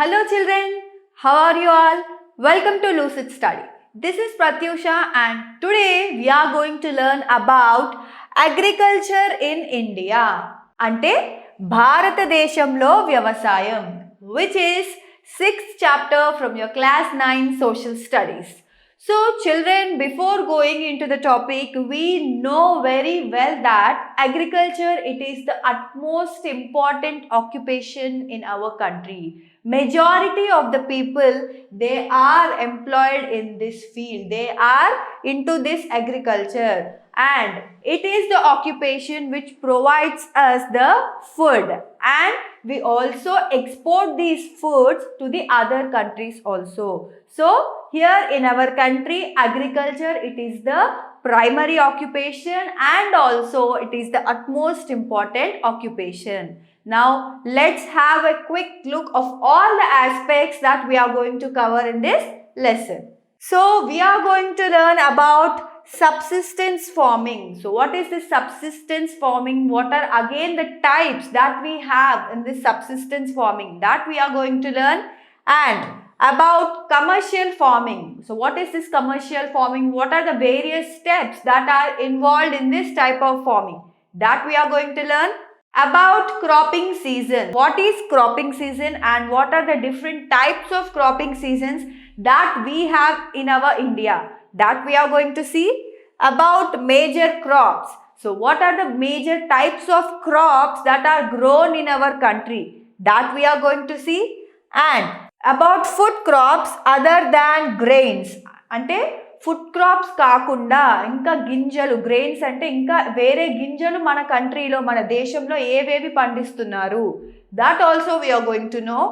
Hello children, how are you all? Welcome to Lucid Study. This is Pratyusha and today we are going to learn about agriculture in India. అంటే భారతదేశంలో వ్యవసాయం, which is 6th chapter from your class 9 social studies. So children, before going into the topic, we know very well that agriculture, it is the utmost important occupation in our country. Majority of the people, they are employed in this field. They are into this agriculture and it is the occupation which provides us the food, and we also export these foods to the other countries also. So here in our country, agriculture, it is the primary occupation and also it is the utmost important occupation. Now let's have a quick look of all the aspects that we are going to cover in this lesson. So we are going to learn about subsistence farming. So what is this subsistence farming? What are again the types that we have in this subsistence farming, that we are going to learn, and about commercial farming. So what is this commercial farming? What are the various steps that are involved in this type of farming, that we are going to learn. About cropping season. What is cropping season and what are the different types of cropping seasons that we have in our India, that we are going to see. About major crops. So what are the major types of crops that are grown in our country, that we are going to see. And about food crops other than grains. అంటే food crops కాకుండా ఇంకా గింజలు, grains అంటే ఇంకా వేరే గింజలు మన కంట్రీలో, మన దేశంలో ఏవేవి పండిస్తున్నారు, that also we are going to know.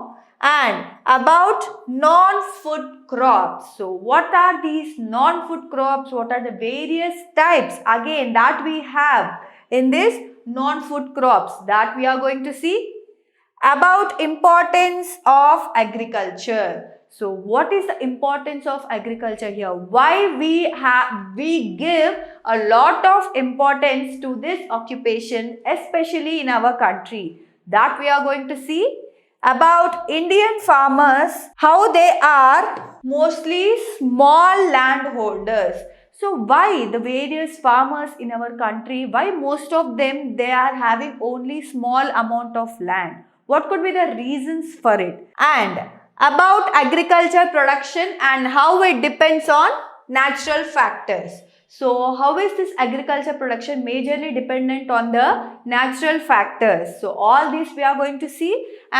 And about non-food crops. So what are these non-food crops? What are the various types again that we have in this non-food crops, that we are going to see. About importance of agriculture. So what is the importance of agriculture here? Why we give a lot of importance to this occupation, especially in our country, that we are going to see. About Indian farmers, how they are mostly small landholders. So why the various farmers in our country, why most of them, they are having only small amount of land? What could be the reasons for it? And about agriculture production and how it depends on natural factors. So how is this agriculture production majorly dependent on the natural factors? So all this we are going to see,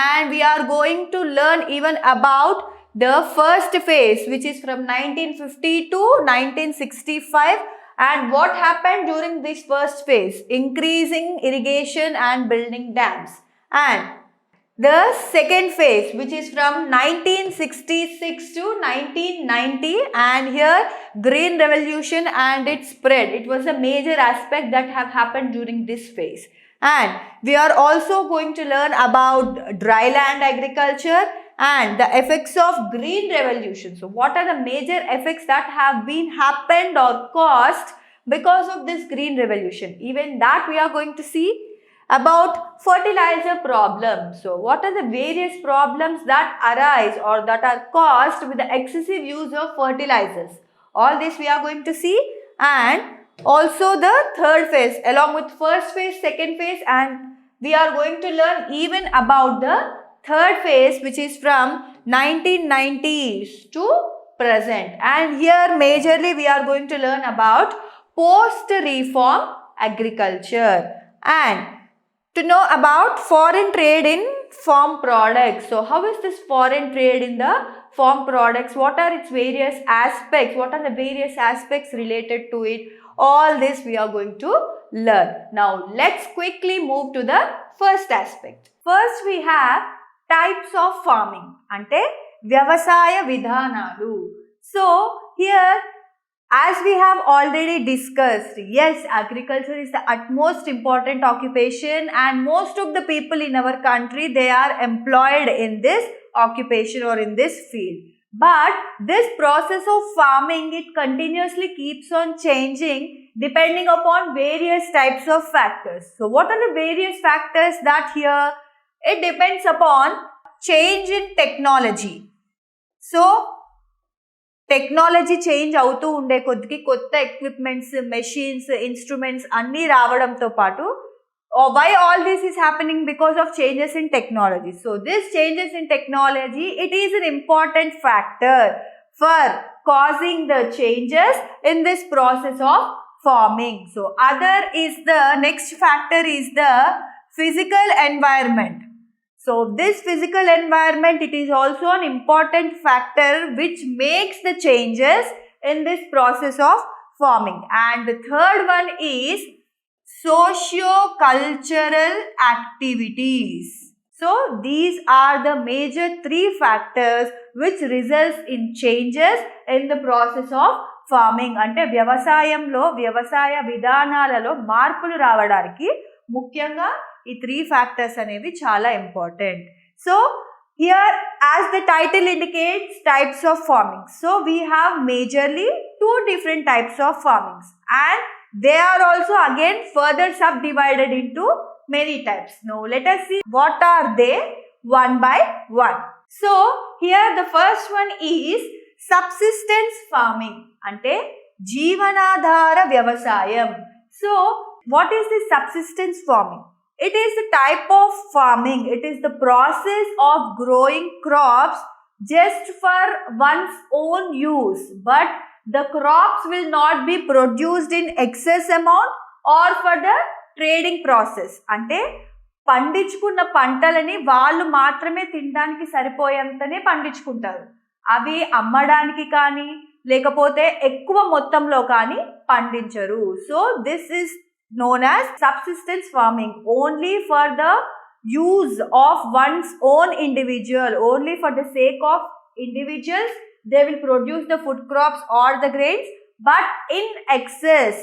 and we are going to learn even about the first phase, which is from 1950 to 1965, and what happened during this first phase, increasing irrigation and building dams. And the second phase, which is from 1966 to 1990, and here Green Revolution and its spread. It was a major aspect that have happened during this phase. And we are also going to learn about dry land agriculture and the effects of Green Revolution. So what are the major effects that have been happened or caused because of this Green Revolution? Even that we are going to see. About fertilizer problems. So what are the various problems that arise or that are caused with the excessive use of fertilizers? All this we are going to see. And also the third phase along with first phase, second phase, and we are going to learn even about the third phase, which is from 1990s to present. And here majorly we are going to learn about post-reform agriculture. And to know about foreign trade in farm products. So how is this foreign trade in the farm products? What are its various aspects? What are the various aspects related to it? All this we are going to learn. Now let's quickly move to the first aspect. First we have types of farming. Ante vyavasaya vidhanalu. So here, as we have already discussed, yes, agriculture is the utmost important occupation and most of the people in our country, they are employed in this occupation or in this field. But this process of farming, it continuously keeps on changing depending upon various types of factors. So what are the various factors that here? It depends upon change in technology. So technology change అవుతూ ఉండే కొద్దికి కొత్త equipments, machines, instruments అన్నీ రావడంతో పాటు why all this is happening? Because of changes in technology. So this changes in technology, it is an important factor for causing the changes in this process of farming. So other is the next factor is the physical environment. So this physical environment, it is also an important factor which makes the changes in this process of farming. And the third one is socio-cultural activities. So these are the major three factors which results in changes in the process of farming. అంటే వ్యవసాయంలో వ్యవసాయ విధానాలలో మార్పులు రావడానికి ముఖ్యంగా ఈ 3 factors అనేవి చాలా important. So here as the title indicates, types of farming. So we have majorly 2 different types of farmings, and they are also again further subdivided into many types. Now let us see what are they one by one. So here the first one is subsistence farming, ante jeevanadhara vyavasayam. So what is this subsistence farming? It is the type of farming, it is the process of growing crops just for one's own use, but the crops will not be produced in excess amount or for the trading process. అంటే పండించుకున్న పంటలని వాళ్ళు మాత్రమే తినడానికి సరిపోయేంతనే పండించుకుంటారు. అవి అమ్మడానికి కానీ లేకపోతే ఎక్కువ మొత్తంలో కానీ పండించరు. So this is known as subsistence farming, only for the use of one's own individual, only for the sake of individuals they will produce the food crops or the grains, but in excess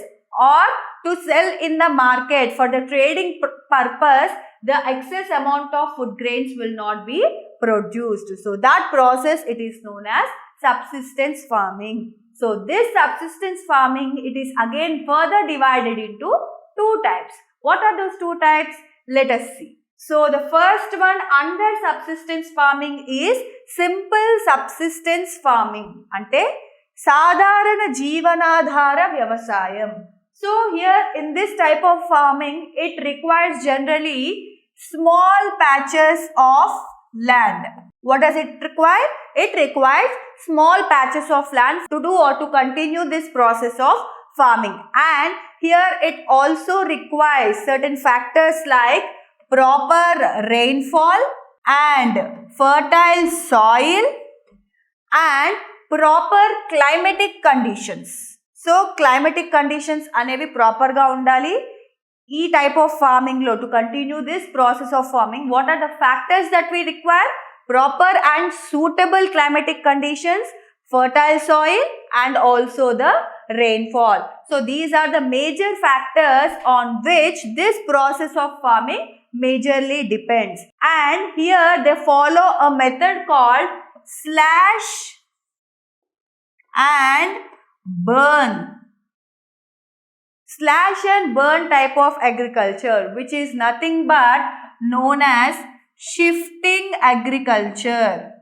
or to sell in the market for the trading purpose, the excess amount of food grains will not be produced. So that process, it is known as subsistence farming. So this subsistence farming, it is again further divided into 2 types. What are those 2 types? Let us see. So the first one under subsistence farming is simple subsistence farming, ante sadharana jeevanadhara vyavasayam. So here in this type of farming, it requires generally small patches of land. What does it require? It requires small patches of land to do or to continue this process of farming. And here it also requires certain factors like proper rainfall and fertile soil and proper climatic conditions. So climatic conditions అనేవి proper గా ఉండాలి. ఈ type of farming లో to continue this process of farming, what are the factors that we require? Proper and suitable climatic conditions, fertile soil and also the rainfall. So these are the major factors on which this process of farming majorly depends. And here they follow a method called slash and burn. Slash and burn type of agriculture, which is nothing but known as shifting agriculture.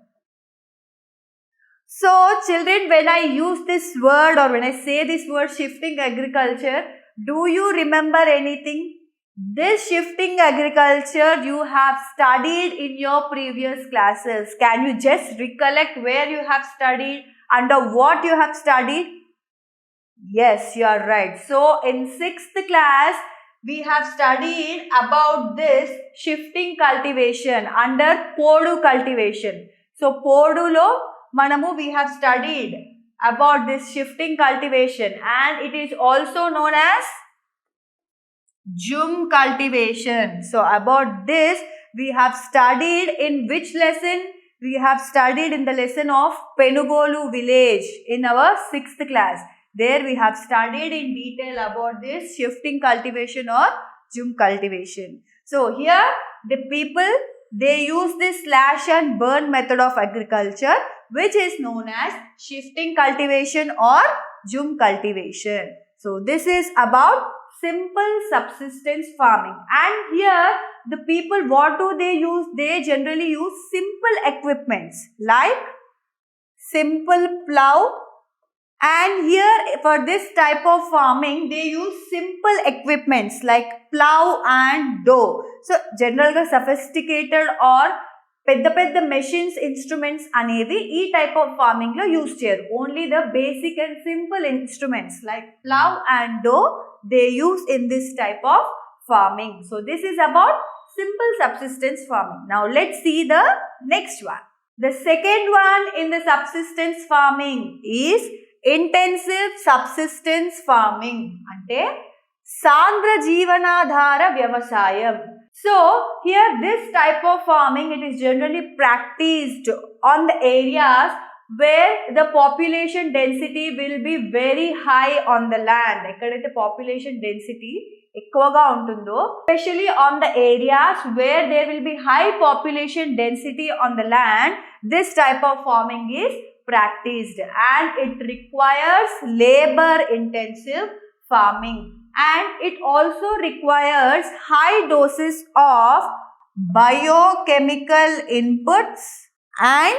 So children, when I use this word or when I say this word shifting agriculture, do you remember anything? This shifting agriculture you have studied in your previous classes. Can you just recollect where you have studied, under what you have studied? Yes, you are right. So in 6th class, we have studied about this shifting cultivation under Podu cultivation. So Podu lo manamu we have studied about this shifting cultivation, and it is also known as Jhum cultivation. So about this we have studied in which lesson? We have studied in the lesson of Penugolu village in our 6th class. There we have studied in detail about this shifting cultivation or Jhum cultivation. So here the people, they use this slash and burn method of agriculture, which is known as shifting cultivation or Jhum cultivation. So this is about simple subsistence farming. And here the people, what do they use? They generally use simple equipments like simple plow. And here for this type of farming, they use simple equipments like plow and dough. So generally sophisticated or పెద్ద machines instruments అనేవి ఈ type of farming లో use చేయరు. Only the basic and simple instruments like plough and doe they use in this type of farming. So this is about simple subsistence farming. Now let's see the next one. The second one in the subsistence farming is intensive subsistence farming. Ante Sandra Jeevanadhara Vyavasayam. So here this type of farming, it is generally practiced on the areas where the population density will be very high on the land. Ekkadaithe population density ఎక్కువగా ఉంటుందో, especially on the areas where there will be high population density on the land, this type of farming is practiced and it requires labor intensive farming, and it also requires high doses of biochemical inputs and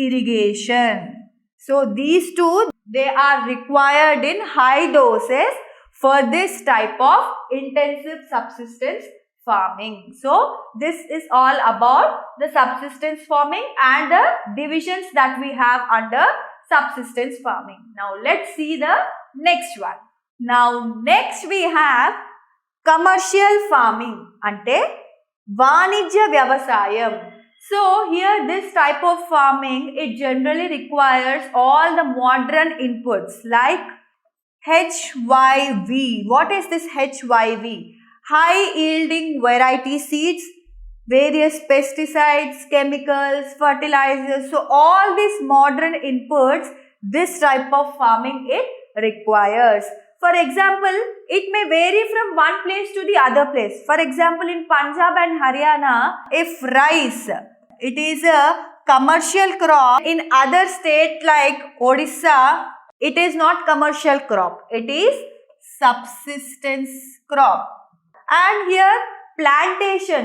irrigation. So these two, they are required in high doses for this type of intensive subsistence farming. So this is all about the subsistence farming and the divisions that we have under subsistence farming. Now let's see the next one. Now next we have commercial farming, ante vanijya vyavasayam. So here this type of farming, it generally requires all the modern inputs like HYV. What is this HYV? High yielding variety seeds, various pesticides, chemicals, fertilizers. So all these modern inputs, this type of farming it requires. For example, it may vary from one place to the other place. For example, in Punjab and Haryana, if rice, it is a commercial crop. In other states like Odisha, it is not commercial crop. It is subsistence crop. And here plantation,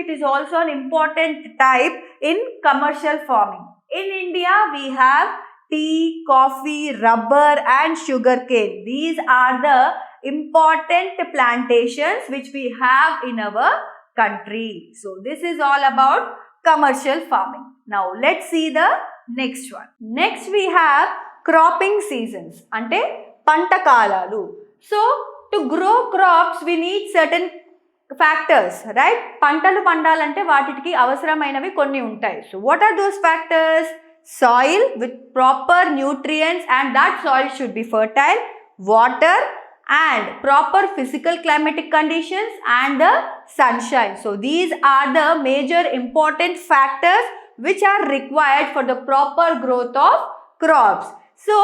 it is also an important type in commercial farming. In India, we have tea, coffee, rubber and sugarcane. These are the important plantations which we have in our country. So this is all about commercial farming. Now let's see the next one. Next we have cropping seasons, ante పంట కాలాలు. So to grow crops we need certain factors, right? పంటలు పండాలంటే వాటికి అవసరమైనవి కొన్ని ఉంటాయి. So what are those factors? Soil with proper nutrients, and that soil should be fertile, water and proper physical climatic conditions and the sunshine. So these are the major important factors which are required for the proper growth of crops. So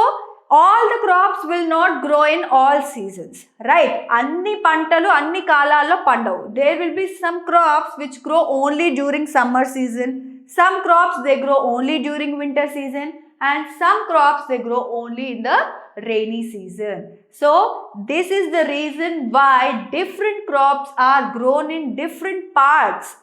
all the crops will not grow in all seasons, right? Anni pantalu anni kalallo pandavu. There will be some crops which grow only during summer season, some crops they grow only during winter season, and some crops they grow only in the rainy season. So this is the reason why different crops are grown in different parts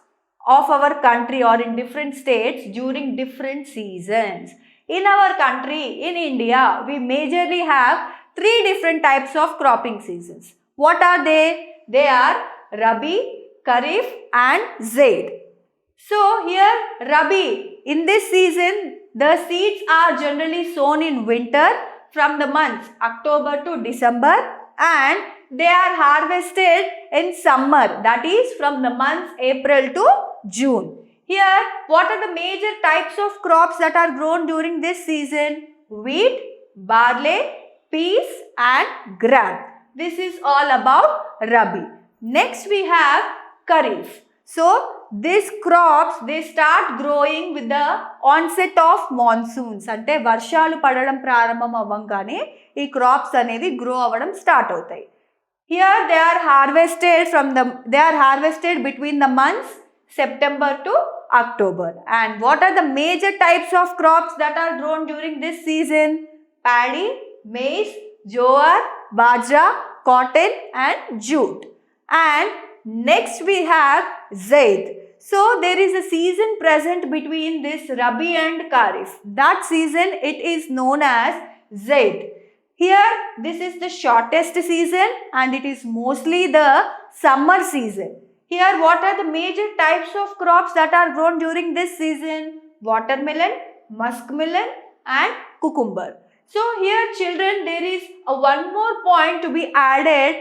of our country or in different states during different seasons. In our country, in India, we majorly have 3 different types of cropping seasons. What are they? They are Rabi, Kharif and Zaid. So here Rabi, in this season, the seeds are generally sown in winter from the months October to December, and they are harvested in summer, that is from the months April to June. Here, what are the major types of crops that are grown during this season? Wheat, barley, peas and gram. This is all about Rabi. Next we have Kharif. So these crops, they start growing with the onset of monsoons. Ante varshalu padadam prarambham avvangane ee crops anevi grow avadam start avutayi. Here they are harvested between the months September to October. And what are the major types of crops that are grown during this season? Paddy, maize, jowar, bajra, cotton and jute. And next we have Zaid. So there is a season present between this Rabi and Kharif. That season it is known as Zaid. Here this is the shortest season and it is mostly the summer season. Here what are the major types of crops that are grown during this season? Watermelon, muskmelon and cucumber. So here children, there is one more point to be added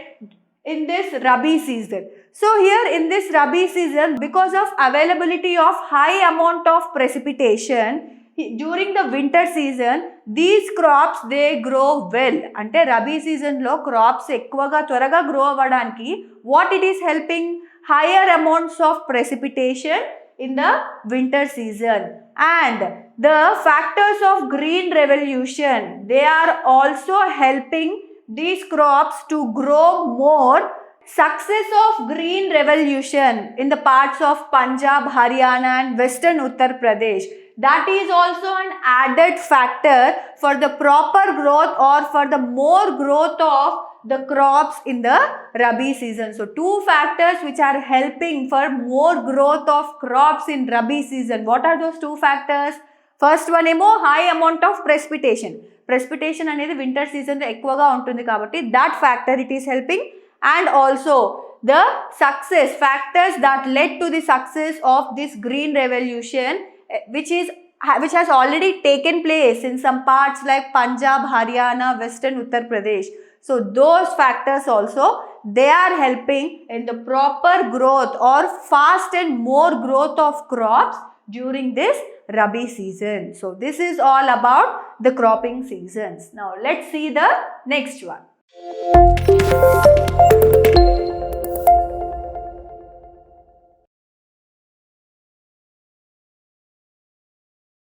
in this Rabi season. So here in this Rabi season, because of availability of high amount of precipitation during the winter season, these crops they grow well. Ante Rabi season lo crops ekkuvaga twaraga grow avvadaniki what it is helping? Higher amounts of precipitation in the winter season. And the factors of green revolution, they are also helping these crops to grow more. Success of green revolution in the parts of Punjab, Haryana and Western Uttar Pradesh, that is also an added factor for the proper growth or for the more growth of the crops in the Rabi season. So two factors which are helping for more growth of crops in Rabi season. What are those two factors? First one emo high amount of precipitation. Precipitation అనేది winter season లో ఎక్కువగా ఉంటుంది కాబట్టి that factor it is helping. And also the success factors that led to the success of this green revolution which has already taken place in some parts like Punjab, Haryana, Western Uttar Pradesh. So those factors also they are helping in the proper growth or fast and more growth of crops during this Rabi season. So this is all about the cropping seasons. Now let's see the next one.